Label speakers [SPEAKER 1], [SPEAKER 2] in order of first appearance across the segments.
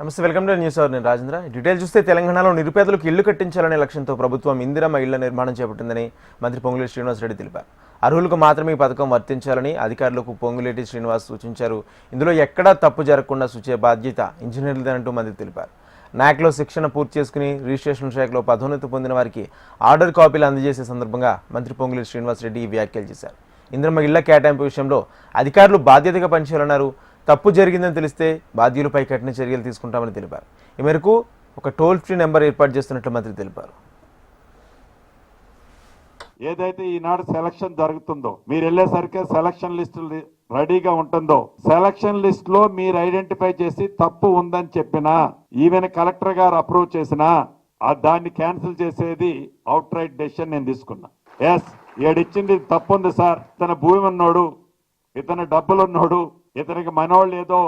[SPEAKER 1] నమస్తే, welcome to news hour. నేను Rajendra. Detail చూస్తే తెలంగాణలో నిరుపేదలకు ఇల్లు కట్టించాలనే లక్ష్యంతో ప్రభుత్వం ఇందిరమ్మ ఇళ్ల నిర్మాణం చేపట్టిందని మంత్రి పొంగులేటి శ్రీనివాసరెడ్డి తెలిపారు. అర్హులకు మాత్రమే ఈ పథకం వర్తించాలని అధికారులకు పొంగులేటి శ్రీనివాస్ సూచించారు. ఇందులో ఎక్కడా తప్పు జరగకుండా చూసే బాధ్యత ఇంజనీర్లదేనంటూ మంత్రి తెలిపారు. నాక్లో శిక్షణ పూర్తి చేసుకుని రిజిస్ట్రేషన్ శాఖలో పదోన్నతి పొందిన వారికి ఆర్డర్ కాపీలు అందజేసే సందర్భంగా మంత్రి పొంగులేటి శ్రీనివాసరెడ్డి ఈ వ్యాఖ్యలు చేశారు. ఇందిరమ్మ ఇళ్ల కేటాయింపు విషయంలో అధికారులు బాధ్యతగా పనిచేయాలన్నారు. తప్పు జరిగిందని తెలిస్తే బాధ్యులపై కఠిన చర్యలు తీసుకుంటామని తెలిపారు. ఈ మేరకు ఒక టోల్ ఫ్రీ నెంబర్ ఏర్పాటు చేస్తున్నట్లు మంత్రి తెలిపారు.
[SPEAKER 2] ఏదైతే ఈనాడు సెలక్షన్ జరుగుతుందో, మీరు వెళ్ళేసరికి సెలక్షన్ లిస్ట్ రెడీగా ఉంటుందో, సెలక్షన్ లిస్ట్ లో మీరు ఐడెంటిఫై చేసి తప్పు ఉందని చెప్పినా, ఈవెన్ కలెక్టర్ గారు అప్రూవ్ చేసినా దాన్ని క్యాన్సిల్ చేసేది అవుట్ రైట్ డెసిషన్ నేను తీసుకున్నా. ఎస్, ఏడిచ్చింది తప్పు ఉంది సార్, ఇతను భూమి ఉన్నోడు, ఇతను డబ్బులు ఉన్నోడు, ఇతనికి మనోళ్ళు ఏదో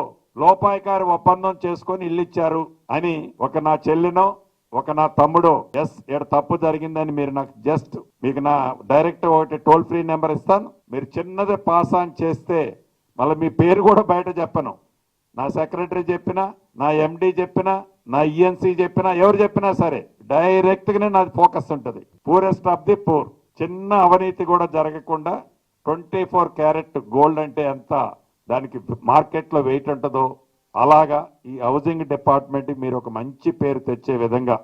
[SPEAKER 2] లోపాయకారి ఒప్పందం చేసుకొని ఇల్లు ఇచ్చారు అని ఒక నా చెల్లినో ఒక నా తమ్ముడు ఎస్ ఇక్కడ తప్పు జరిగిందని మీరు నాకు జస్ట్ మీకు నా డైరెక్ట్ ఒకటి టోల్ ఫ్రీ నెంబర్ ఇస్తాను. మీరు చిన్నది పాస్ ఆన్ చేస్తే మళ్ళీ మీ పేరు కూడా బయట చెప్పను. నా సెక్రటరీ చెప్పినా, నా ఎండి చెప్పినా, నా ఈఎన్సీ చెప్పినా, ఎవరు చెప్పినా సరే డైరెక్ట్గానే నాది ఫోకస్ ఉంటుంది. Poorest of the poor. చిన్న అవినీతి కూడా జరగకుండా 24 క్యారెట్ గోల్డ్ అంటే ఎంత దానికి మార్కెట్లో వెయిట్ ఉంటుందో అలాగా ఈ హౌసింగ్ డిపార్ట్మెంట్ మీరు ఒక మంచి పేరు తెచ్చే విధంగా